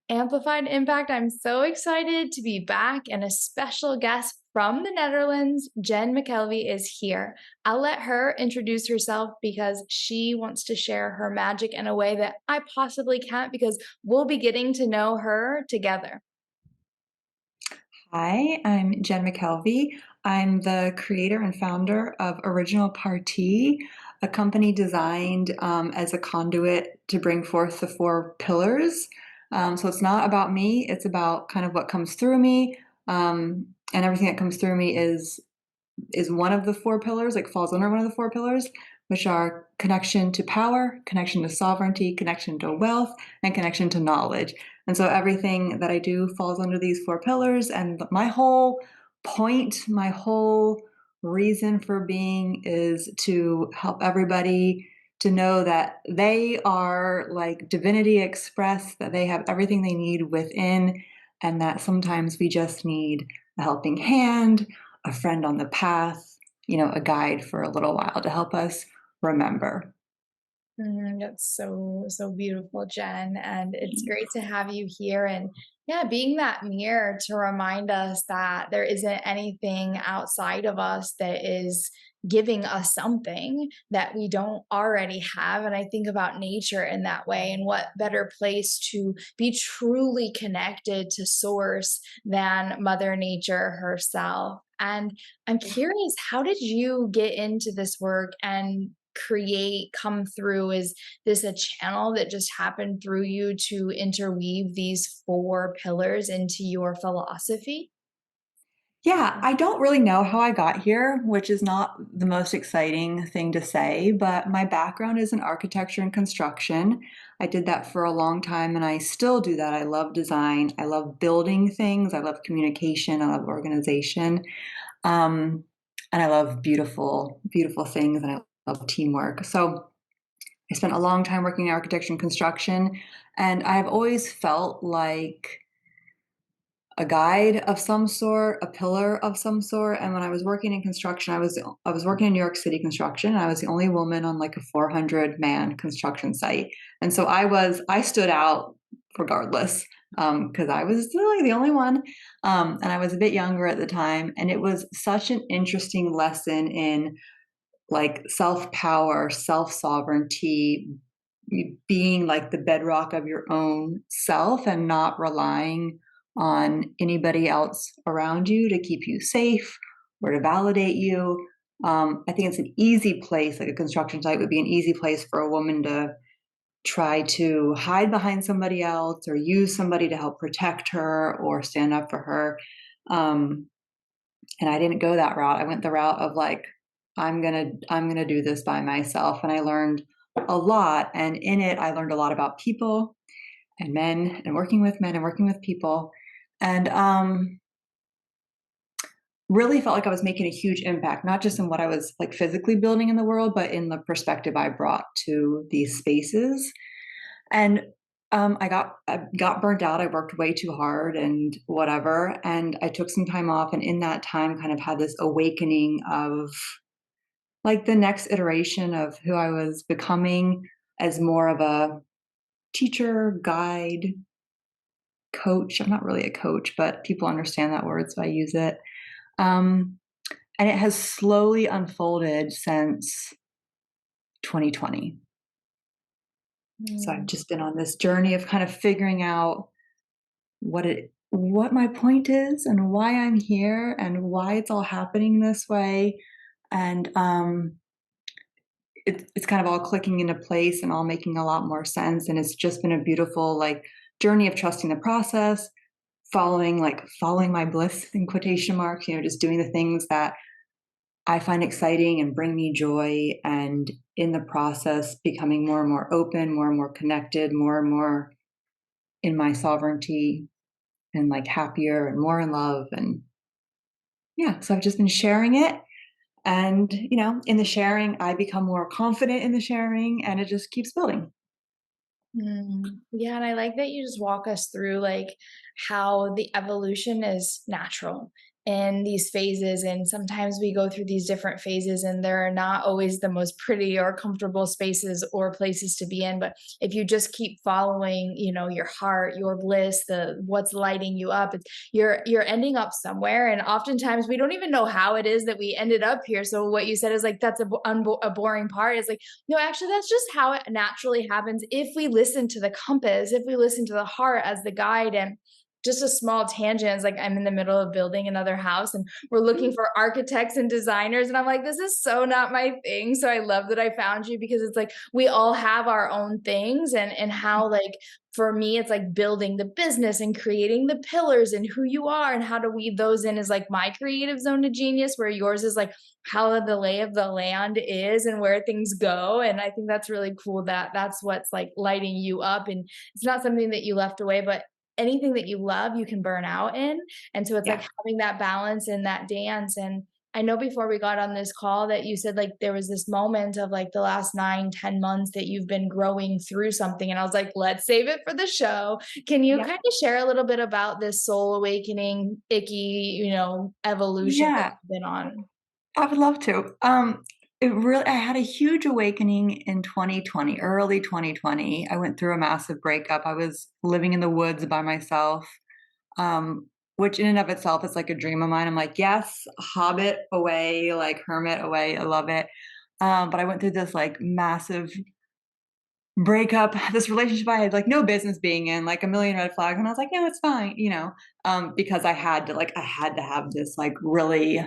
Amplified Impact. I'm so excited to be back, and a special guest from the Netherlands, Jen McKelvey, is here. I'll let her introduce herself because she wants to share her magic in a way that I possibly can't because we'll be getting to know her together. Hi, I'm Jen McKelvey. I'm the creator and founder of Original Party, a company designed as a conduit to bring forth the four pillars. So it's not about me, it's about kind of what comes through me. And everything that comes through me is one of the four pillars, like falls under one of the four pillars, which are connection to power, connection to sovereignty, connection to wealth, and connection to knowledge. And so everything that I do falls under these four pillars. And my whole point, my whole reason for being is to help everybody to know that they are like divinity expressed, that they have everything they need within, and that sometimes we just need a helping hand, a friend on the path, a guide for a little while to help us remember. That's so beautiful, Jen. And it's great to have you here. And yeah, being that mirror to remind us that there isn't anything outside of us that is giving us something that we don't already have. And I think about nature in that way. And what better place to be truly connected to source than Mother Nature herself. And I'm curious, how did you get into this work and come through? Is this a channel that just happened through you to interweave these four pillars into your philosophy? Yeah, I don't really know how I got here, which is not the most exciting thing to say, but my background is in architecture and construction. I did that for a long time and I still do that. I love design. I love building things. I love communication. I love organization. Um, and I love beautiful, beautiful things and I love teamwork. So I spent a long time working in architecture and construction, and I've always felt like a guide of some sort, a pillar of some sort. And when I was working in construction, I was working in New York City construction. And I was the only woman on like a 400-man construction site, and so I stood out regardless because I was really the only one, and I was a bit younger at the time, and it was such an interesting lesson in like self power, self sovereignty, being like the bedrock of your own self and not relying on anybody else around you to keep you safe or to validate you. I think it's an easy place, like a construction site would be an easy place for a woman to try to hide behind somebody else or use somebody to help protect her or stand up for her. Um, and I didn't go that route. I went the route of like, I'm gonna do this by myself. And I learned a lot. And in it, I learned a lot about people and men and working with people. And really felt like I was making a huge impact, not just in what I was like physically building in the world, but in the perspective I brought to these spaces. And I got burnt out. I worked way too hard and whatever. And I took some time off, and in that time, kind of had this awakening of like the next iteration of who I was becoming as more of a teacher, guide, coach. I'm not really a coach, but people understand that word, so I use it. Um, and it has slowly unfolded since 2020. So I've Mm. just been on this journey of kind of figuring out what my point is and why I'm here and why it's all happening this way. And it's kind of all clicking into place and all making a lot more sense. And it's just been a beautiful like journey of trusting the process, following my bliss in quotation marks, just doing the things that I find exciting and bring me joy, and in the process becoming more and more open, more and more connected, more and more in my sovereignty, and like happier and more in love. And yeah, so I've just been sharing it. And, in the sharing, I become more confident in the sharing, and it just keeps building. Yeah, and I like that you just walk us through like how the evolution is natural in these phases, and sometimes we go through these different phases and they're not always the most pretty or comfortable spaces or places to be in. But if you just keep following, your heart, your bliss, the what's lighting you up, you're ending up somewhere. And oftentimes we don't even know how it is that we ended up here. So what you said is like, that's a boring part. Is like, no, actually that's just how it naturally happens if we listen to the compass, if we listen to the heart as the guide. And just a small tangent is like, I'm in the middle of building another house and we're looking for architects and designers. And I'm like, this is so not my thing. So I love that I found you, because it's like we all have our own things. And how, like, for me, it's like building the business and creating the pillars and who you are and how to weave those in is like my creative zone of genius, where yours is like how the lay of the land is and where things go. And I think that's really cool that that's what's like lighting you up. And it's not something that you left away, but anything that you love, you can burn out in. And so it's like Yeah. having that balance and that dance. And I know before we got on this call that you said like there was this moment of like the last 9, 10 months that you've been growing through something. And I was like, let's save it for the show. Can you Yep. kind of share a little bit about this soul awakening, icky, evolution that Yeah. you've been on? I would love to. I had a huge awakening in 2020, early 2020. I went through a massive breakup. I was living in the woods by myself, which in and of itself is like a dream of mine. I'm like, yes, hobbit away, like hermit away. I love it. But I went through this like massive breakup, this relationship I had like no business being in, like a million red flags. And I was like, no, it's fine, because I had to have this like really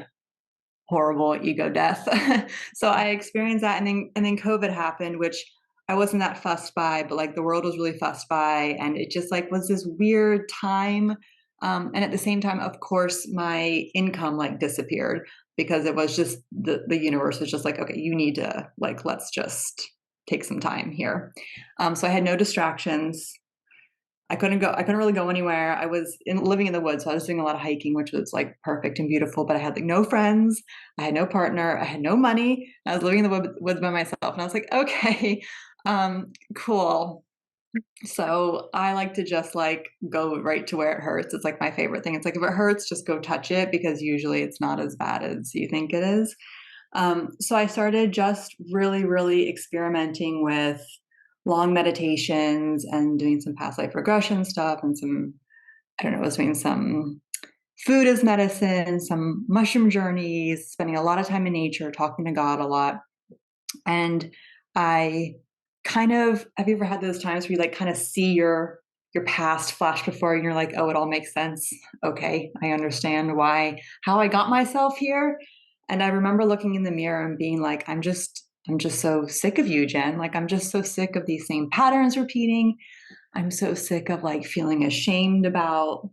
horrible ego death. So I experienced that, and then COVID happened, which I wasn't that fussed by, but like the world was really fussed by, and it just like was this weird time. And at the same time, of course, my income like disappeared because it was just the universe was just like, okay, you need to like let's just take some time here. So I had no distractions. I couldn't really go anywhere. Living in the woods, so I was doing a lot of hiking, which was like perfect and beautiful, but I had like no friends, I had no partner, I had no money. I was living in the woods by myself, and I was like, okay, cool. So I like to just like go right to where it hurts. It's like my favorite thing. It's like if it hurts, just go touch it, because usually it's not as bad as you think it is. So I started just really, really experimenting with long meditations and doing some past life regression stuff and I don't know, I was doing some food as medicine, some mushroom journeys, spending a lot of time in nature, talking to God a lot. And I have you ever had those times where you like kind of see your past flash before you and you're like, oh, it all makes sense. Okay, I understand how I got myself here. And I remember looking in the mirror and being like, I'm just so sick of you, Jen. Like I'm just so sick of these same patterns repeating. I'm so sick of like feeling ashamed about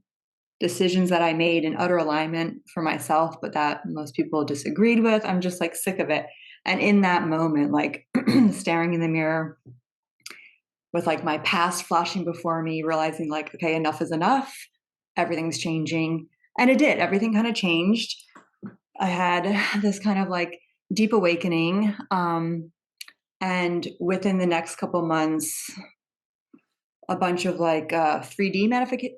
decisions that I made in utter alignment for myself, but that most people disagreed with. I'm just like sick of it. And in that moment, like staring in the mirror with like my past flashing before me, realizing like, okay, enough is enough. Everything's changing. And it did. Everything kind of changed. I had this kind of like deep awakening. And within the next couple months, a bunch of like 3D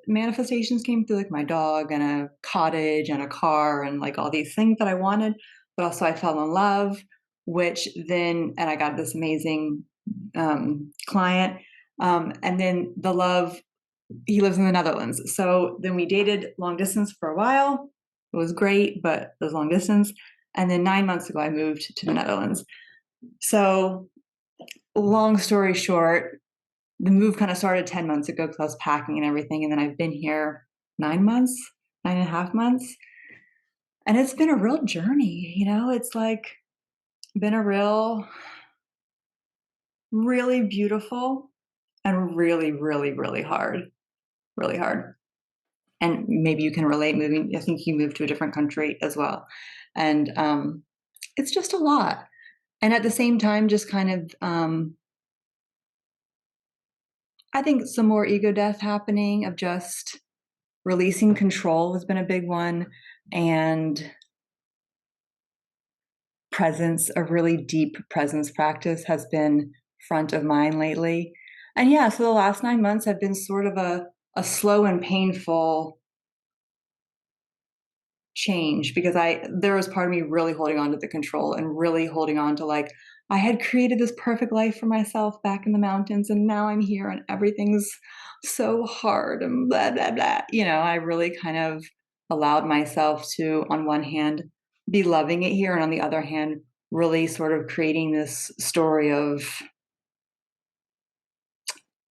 manifestations came through, like my dog and a cottage and a car and like all these things that I wanted. But also, I fell in love, and I got this amazing client. And then the love, he lives in the Netherlands. So then we dated long distance for a while. It was great, but it was long distance. And then 9 months ago, I moved to the Netherlands. So, long story short, the move kind of started 10 months ago because I was packing and everything. And then I've been here 9 months, 9.5 months. And it's been a real journey. It's like been a really beautiful and really, really, really hard, really hard. And maybe you can relate moving. I think you moved to a different country as well. And it's just a lot. And at the same time, just kind of, I think some more ego death happening of just releasing control has been a big one. And presence, a really deep presence practice has been front of mind lately. And yeah, so the last 9 months have been sort of a slow and painful change because there was part of me really holding on to the control and really holding on to like I had created this perfect life for myself back in the mountains and now I'm here and everything's so hard and blah blah blah. I really kind of allowed myself to on one hand be loving it here and on the other hand really sort of creating this story of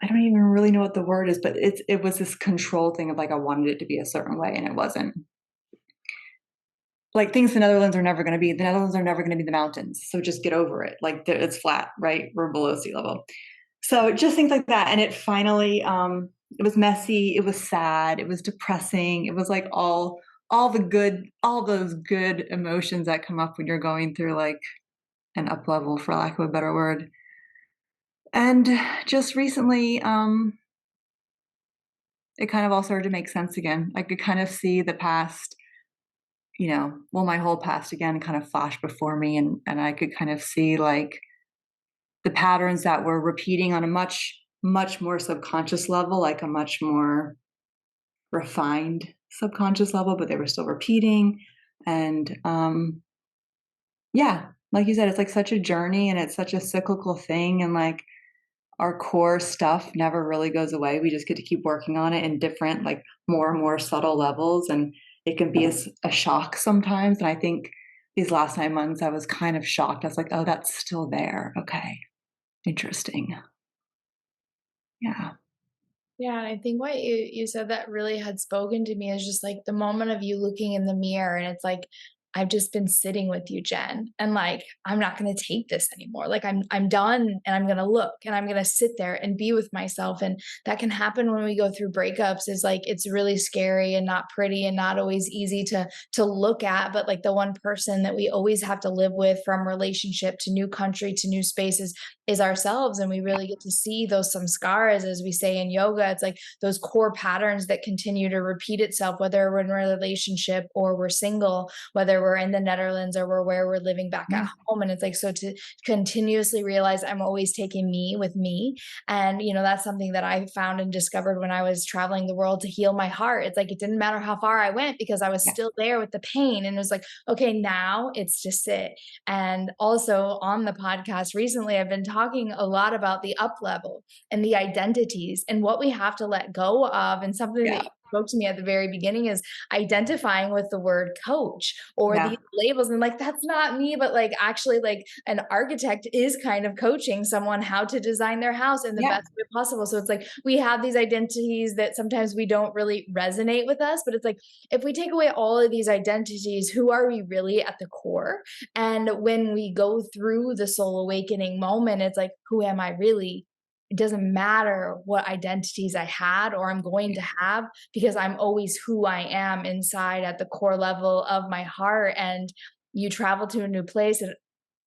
I don't even really know what the word is, but it was this control thing of like I wanted it to be a certain way and it wasn't. Like things the Netherlands are never going to be. The Netherlands are never going to be the mountains. So just get over it. Like it's flat, right? We're below sea level. So just things like that. And it finally, it was messy. It was sad. It was depressing. It was like all the good, all those good emotions that come up when you're going through like an up level, for lack of a better word. And just recently, it kind of all started to make sense again. I could kind of see the past well, my whole past again kind of flashed before me and I could kind of see like the patterns that were repeating on a much, much more subconscious level, like a much more refined subconscious level, but they were still repeating. And yeah, like you said, it's like such a journey and it's such a cyclical thing. And like our core stuff never really goes away. We just get to keep working on it in different, like more and more subtle levels. And it can be a shock sometimes. And I think these last 9 months, I was kind of shocked. I was like, oh, that's still there. Okay. Interesting. Yeah. Yeah, and I think what you said that really had spoken to me is just like the moment of you looking in the mirror and it's like I've just been sitting with you, Jen, and like I'm not going to take this anymore. Like I'm done and I'm going to look and I'm going to sit there and be with myself and that can happen when we go through breakups is like it's really scary and not pretty and not always easy to look at, but like the one person that we always have to live with from relationship to new country to new spaces is ourselves, and we really get to see those some scars, as we say in yoga. It's like those core patterns that continue to repeat itself, whether we're in a relationship or we're single, whether we're in the Netherlands or we're where we're living back at Yeah. home. And it's like so to continuously realize I'm always taking me with me. And that's something that I found and discovered when I was traveling the world to heal my heart. It's like it didn't matter how far I went because I was Yeah. still there with the pain, and it was like, okay, now it's to sit. And also on the podcast recently, I've been talking a lot about the up level and the identities and what we have to let go of. And something that Yeah. you spoke to me at the very beginning is identifying with the word coach or Yeah. these labels. And like, that's not me, but like, actually, like an architect is kind of coaching someone how to design their house in the Yeah. best way possible. So it's like we have these identities that sometimes we don't really resonate with us, but it's like if we take away all of these identities, who are we really at the core? And when we go through the soul awakening moment, it's like, who am I really? It doesn't matter what identities I had or I'm going to have because I'm always who I am inside at the core level of my heart. And you travel to a new place and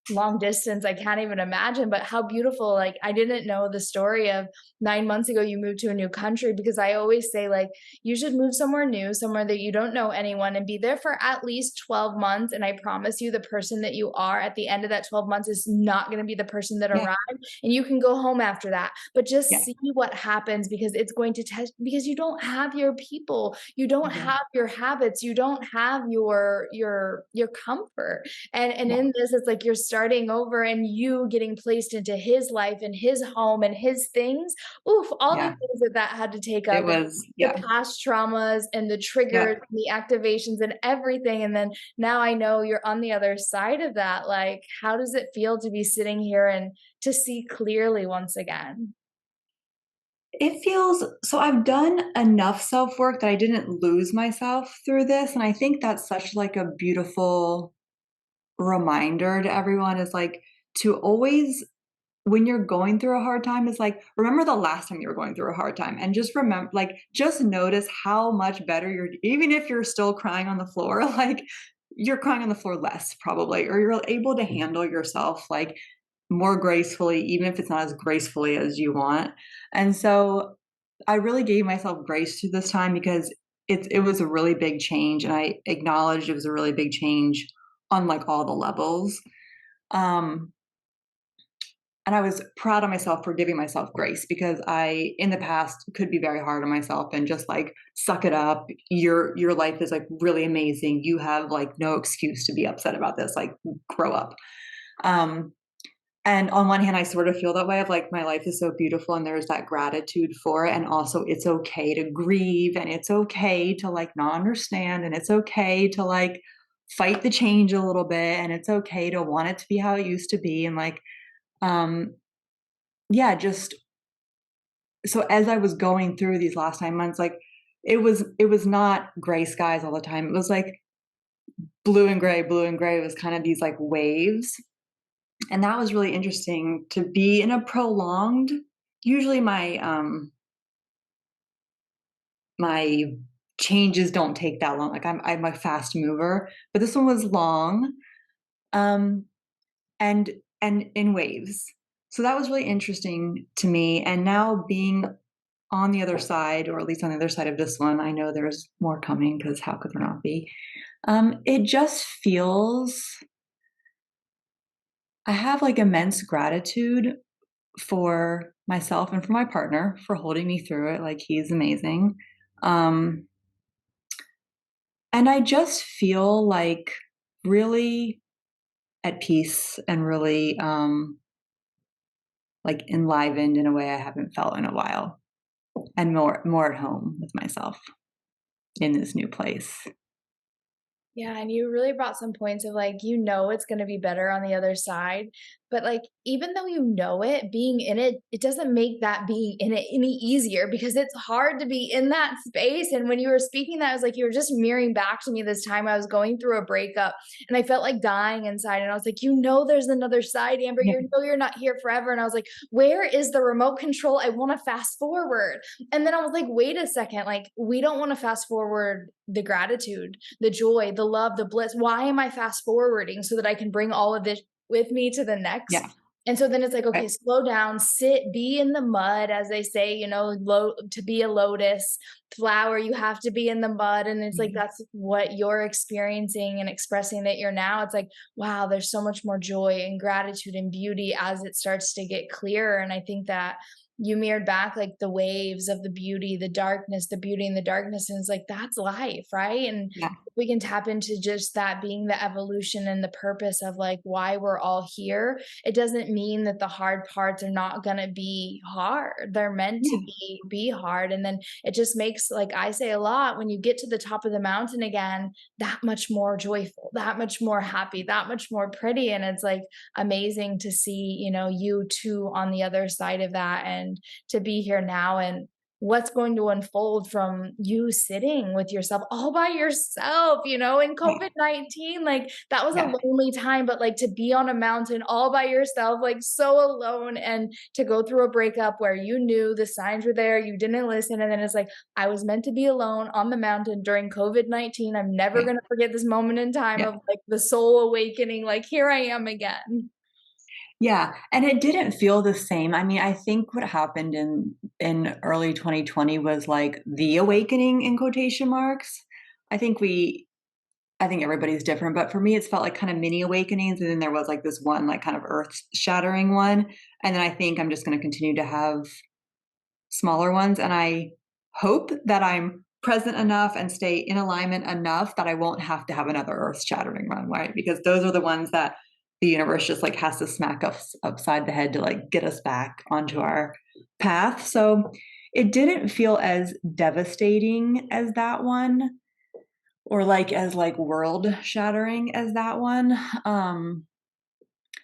long distance, I can't even imagine, but how beautiful. Like, I didn't know the story of 9 months ago you moved to a new country, because I always say, like, you should move somewhere new, somewhere that you don't know anyone, and be there for at least 12 months, and I promise you the person that you are at the end of that 12 months is not gonna be the person that Yeah. arrived, and you can go home after that. But just Yeah. see what happens, because it's going to test, because you don't have your people, you don't Yeah. have your habits, you don't have your comfort. And Yeah. in this, it's like you're starting over and you getting placed into his life and his home and his things. Oof, all the Yeah. things that that had to take It up, and was, the yeah. past traumas and the triggers Yeah. and the activations and everything. And then now I know you're on the other side of that. Like, how does it feel to be sitting here and to see clearly once again? It feels so I've done enough self-work that I didn't lose myself through this, and I think that's such like a beautiful reminder to everyone is like to always when you're going through a hard time is like remember the last time you were going through a hard time and just remember like just notice how much better you're even if you're still crying on the floor like you're crying on the floor less probably or you're able to handle yourself like more gracefully even if it's not as gracefully as you want. And so I really gave myself grace to this time because it was a really big change and I acknowledged it was a really big change on like all the levels. Um and I was proud of myself for giving myself grace because I, in the past, could be very hard on myself and just like suck it up. Your life is like really amazing. You have like no excuse to be upset about this. Like grow up. Um, and on one hand, I sort of feel that way of like my life is so beautiful and there's that gratitude for it. And also it's okay to grieve and it's okay to like not understand and it's okay to like fight the change a little bit and it's okay to want it to be how it used to be. And like, um, yeah, just so as I was going through these last 9 months, like it was not gray skies all the time. It was like blue and gray, blue and gray. It was kind of these like waves. And that was really interesting to be in a prolonged, usually my changes don't take that long. Like I'm a fast mover, but this one was long, um, and in waves. So that was really interesting to me. And now being on the other side, or at least on the other side of this one, I know there's more coming because how could there not be? It just feels I have like immense gratitude for myself and for my partner for holding me through it. Like he's amazing. Um, and I just feel like really at peace and really like enlivened in a way I haven't felt in a while and more at home with myself in this new place. Yeah, and you really brought some points of like, you know, it's going to be better on the other side. But like, even though you know it, being in it, it doesn't make that being in it any easier because it's hard to be in that space. And when you were speaking that, I was like, you were just mirroring back to me this time I was going through a breakup and I felt like dying inside. And I was like, you know, there's another side, Amber. Yeah. You know, you're not here forever. And I was like, where is the remote control? I want to fast forward. And then I was like, wait a second. Like, we don't want to fast forward the gratitude, the joy, the love, the bliss. Why am I fast forwarding so that I can bring all of this with me to the next? Yeah. And so then it's like, okay, Right. slow down, sit, be in the mud, as they say, you know, to be a lotus flower, you have to be in the mud. And it's like, Mhm. that's what you're experiencing and expressing that you're now. It's like, wow, there's so much more joy and gratitude and beauty as it starts to get clearer. And I think that you mirrored back like the waves of the beauty, the darkness, the beauty and the darkness. And it's like, that's life, right? And Yeah. we can tap into just that being the evolution and the purpose of like why we're all here. It doesn't mean that the hard parts are not going to be hard. They're meant to Yeah. be hard. And then it just makes, like I say a lot, when you get to the top of the mountain again, that much more joyful, that much more happy, that much more pretty. And it's like amazing to see, you know, you too on the other side of that and to be here now and what's going to unfold from you sitting with yourself all by yourself, you know, in Yeah. COVID-19, like that was a Yeah. lonely time, but like to be on a mountain all by yourself, like so alone, and to go through a breakup where you knew the signs were there, you didn't listen. And then it's like, I was meant to be alone on the mountain during COVID-19. I'm never Yeah. going to forget this moment in time Yeah. of like the soul awakening, like here I am again. Yeah, and it didn't feel the same. I mean, I think what happened in early 2020 was like the awakening in quotation marks. I think we I think everybody's different, but for me it's felt like kind of mini awakenings and then there was like this one like kind of earth shattering one and then I think I'm just going to continue to have smaller ones. And I hope that I'm present enough and stay in alignment enough that I won't have to have another earth shattering run, right? Because those are the ones that the universe just like has to smack us upside the head to like get us back onto our path. So it didn't feel as devastating as that one or like as like world shattering as that one.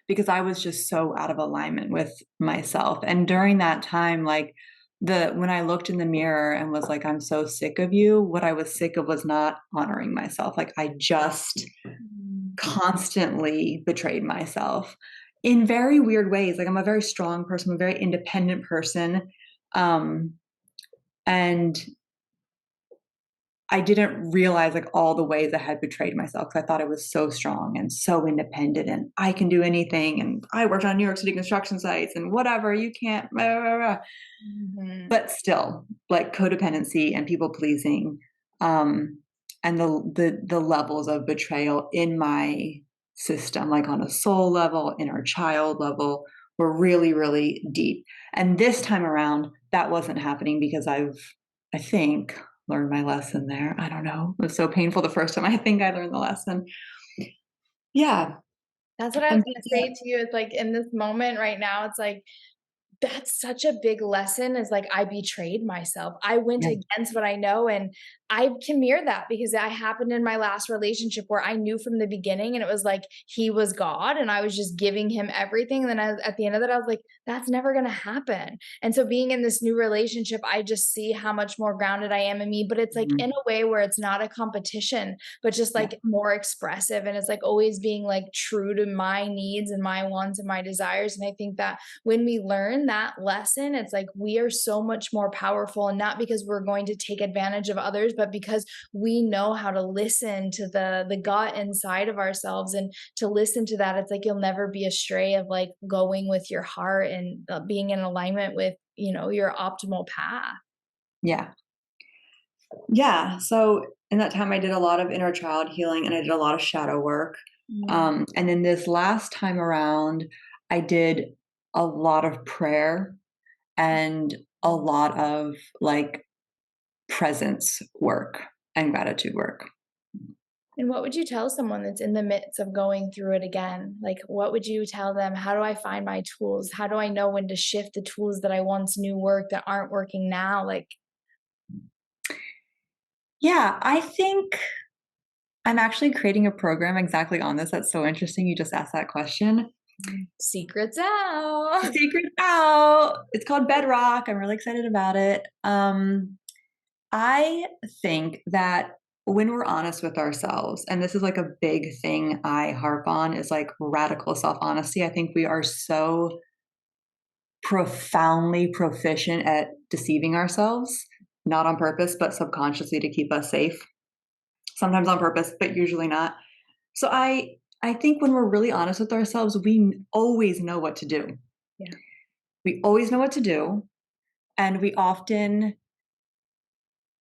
Because I was just so out of alignment with myself. And during that time, like the when I looked in the mirror and was like, I'm so sick of you, what I was sick of was not honoring myself. Like I just Mm. constantly betrayed myself in very weird ways. Like I'm a very strong person, I'm a very independent person. Um, and I didn't realize like all the ways I had betrayed myself because I thought I was so strong and so independent and I can do anything. And I worked on New York City construction sites and whatever, you can't, blah, blah, blah. Mhm. But still, like codependency and people pleasing, um, and the levels of betrayal in my system, like on a soul level, inner child level, were really, really deep. And this time around, that wasn't happening because I think, learned my lesson there. I don't know. It was so painful the first time. I think I learned the lesson. Yeah. That's what I was And gonna say to you. It's like in this moment right now, it's like that's such a big lesson is like I betrayed myself. I went yeah. against what I know and I can mirror that because that happened in my last relationship where I knew from the beginning and it was like he was God and I was just giving him everything. And then at the end of it, I was like, that's never going to happen. And so being in this new relationship, I just see how much more grounded I am in me, but it's like in Mhm. a way where it's not a competition, but just Yeah. like more expressive. And it's like always being like true to my needs and my wants and my desires. And I think that when we learn that lesson, it's like we are so much more powerful, and not because we're going to take advantage of others, but because we know how to listen to the gut inside of ourselves and to listen to that. It's like you'll never be astray of like going with your heart and being in alignment with, your optimal path. Yeah. Yeah. So in that time, I did a lot of inner child healing and I did a lot of shadow work. Mm. And then this last time around, I did a lot of prayer and a lot of like presence work and gratitude work. And what would you tell someone that's in the midst of going through it again? Like, what would you tell them? How do I find my tools? How do I know when to shift the tools that I once knew work that aren't working now? Like, Yeah, I think I'm actually creating a program exactly on this. That's so interesting. You just asked that question. secrets out. Secret out. It's called Bedrock. I'm really excited about it. I think that when we're honest with ourselves, and this is like a big thing I harp on, is like radical self honesty. I think we are so profoundly proficient at deceiving ourselves, not on purpose, but subconsciously to keep us safe. Sometimes on purpose, but usually not. So I think when we're really honest with ourselves, we always know what to do. Yeah. We always know what to do, and we often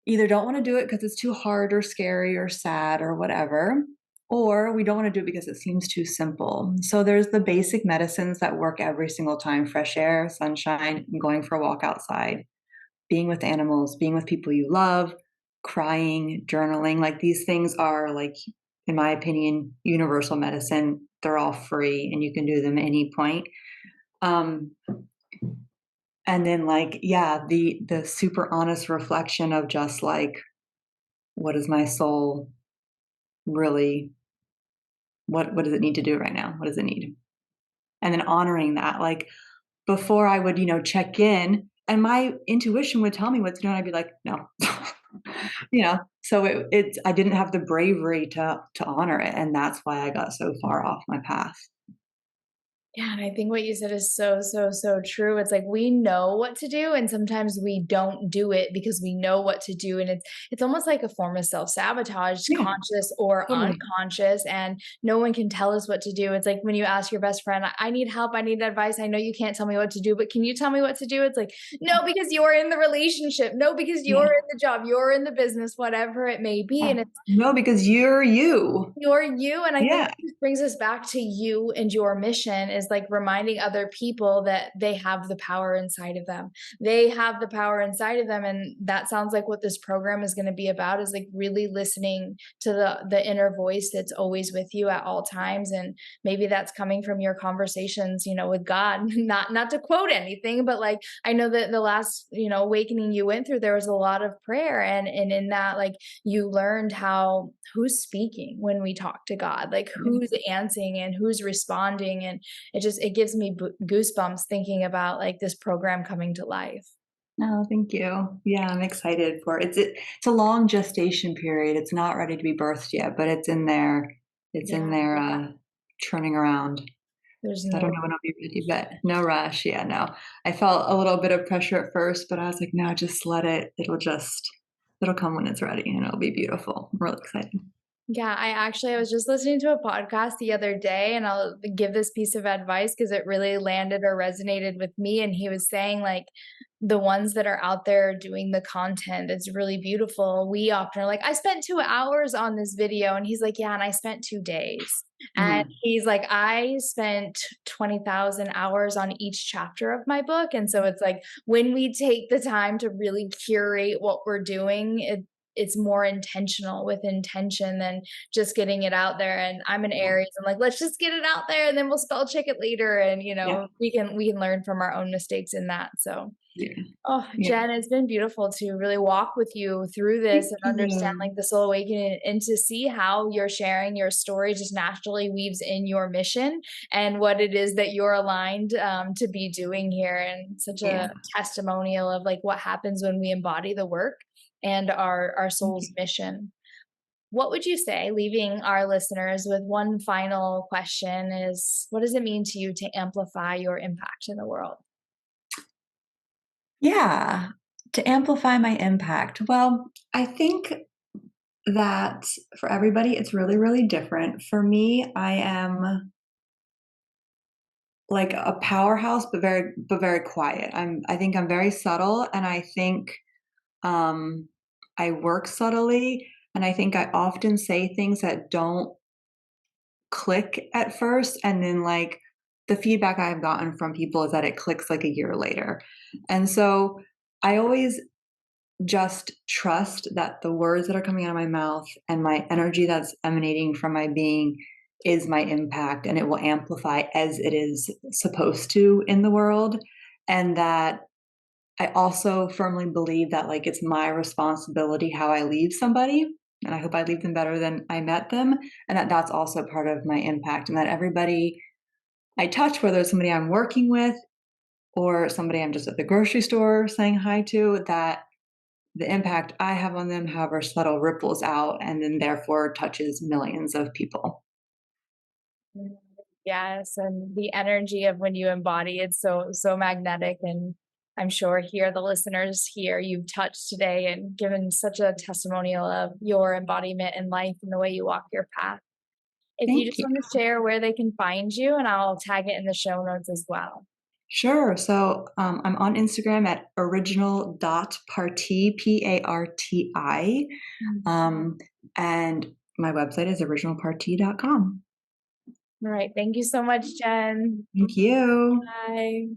either don't want to do it because it's too hard or scary or sad or whatever, or we don't want to do it because it seems too simple. So there's the basic medicines that work every single time: fresh air, sunshine, going for a walk outside, being with animals, being with people you love, crying, journaling. Like these things are like, in my opinion, universal medicine. They're all free and you can do them at any point. Um, and then like, yeah, the super honest reflection of just like, what does my soul really, what does it need to do right now? What does it need? And then honoring that. Like before I would, check in and my intuition would tell me what to do. And I'd be like, no. So it's I didn't have the bravery to honor it. And that's why I got so far off my path. Yeah, and I think what you said is so, so, so true. It's like we know what to do, and sometimes we don't do it because we know what to do, and it's almost like a form of self-sabotage, Yeah, conscious or totally. unconscious, and no one can tell us what to do. It's like when you ask your best friend, I need help, I need advice. I know you can't tell me what to do, but can you tell me what to do? It's like, no, because you're in the relationship. No, because you're Yeah. in the job, you're in the business, whatever it may be. Yeah. And it's No, because you're you. you're you, and I think Yeah. this brings us back to you and your mission is like reminding other people that they have the power inside of them. They have the power inside of them, and that sounds like what this program is going to be about is like really listening to the inner voice that's always with you at all times, and maybe that's coming from your conversations, with God. Not to quote anything, but like I know that the last, awakening you went through, there was a lot of prayer, and in that like you learned how who's speaking when we talk to God, like Yeah. who's answering and who's responding. And it gives me goosebumps thinking about like this program coming to life. No, thank you. Yeah, I'm excited for it. It's a long gestation period. It's not ready to be birthed yet, but it's in there. It's in Yeah, there, churning around. there's So I don't no know when I'll be ready, but no rush. Yeah, no. I felt a little bit of pressure at first, but I was like, no, just let it. It'll come when it's ready and it'll be beautiful. I'm really excited. Yeah, I was just listening to a podcast the other day, and I'll give this piece of advice because it really landed or resonated with me. And he was saying, like, the ones that are out there doing the content, it's really beautiful. We often are like, I spent 2 hours on this video. And he's like, yeah, and I spent 2 days. And Mhm. he's like, I spent 20,000 hours on each chapter of my book. And so it's like when we take the time to really curate what we're doing, it's more intentional with intention than just getting it out there. And I'm an Yeah. Aries. I'm like, let's just get it out there and then we'll spell check it later. And Yeah. we can learn from our own mistakes in that. So Yeah. oh, Yeah. Jen, it's been beautiful to really walk with you through this Thank and understand you. like the soul awakening and to see how you're sharing your story just naturally weaves in your mission and what it is that you're aligned to be doing here. And such Yeah. a testimonial of like what happens when we embody the work and our Thank soul's you. mission. What would you say, leaving our listeners with one final question is what does it mean to you to amplify your impact in the world? Yeah. To amplify my impact. Well, I think that for everybody, it's really, really different. For me, I am like a powerhouse, but very quiet. I think I'm very subtle, and I think um, I work subtly, and I think I often say things that don't click at first, and then like the feedback I've gotten from people is that it clicks like a year later, and so I always just trust that the words that are coming out of my mouth and my energy that's emanating from my being is my impact, and it will amplify as it is supposed to in the world. And that I also firmly believe that like it's my responsibility how I leave somebody, and I hope I leave them better than I met them, and that that's also part of my impact, and that everybody I touch, whether it's somebody I'm working with or somebody I'm just at the grocery store saying hi to, that the impact I have on them, however subtle, ripples out and then therefore touches millions of people. Mm, yes, and the energy of when you embody it's so magnetic and I'm sure here the listeners here you've touched today and given such a testimonial of your embodiment in life and the way you walk your path. If you Thank just you. want to share where they can find you and I'll tag it in the show notes as well. Sure. So I'm on Instagram at original.parti, Parti. Mm. Um, and my website is originalparti.com. All right. Thank you so much, Jen. Thank you. Bye.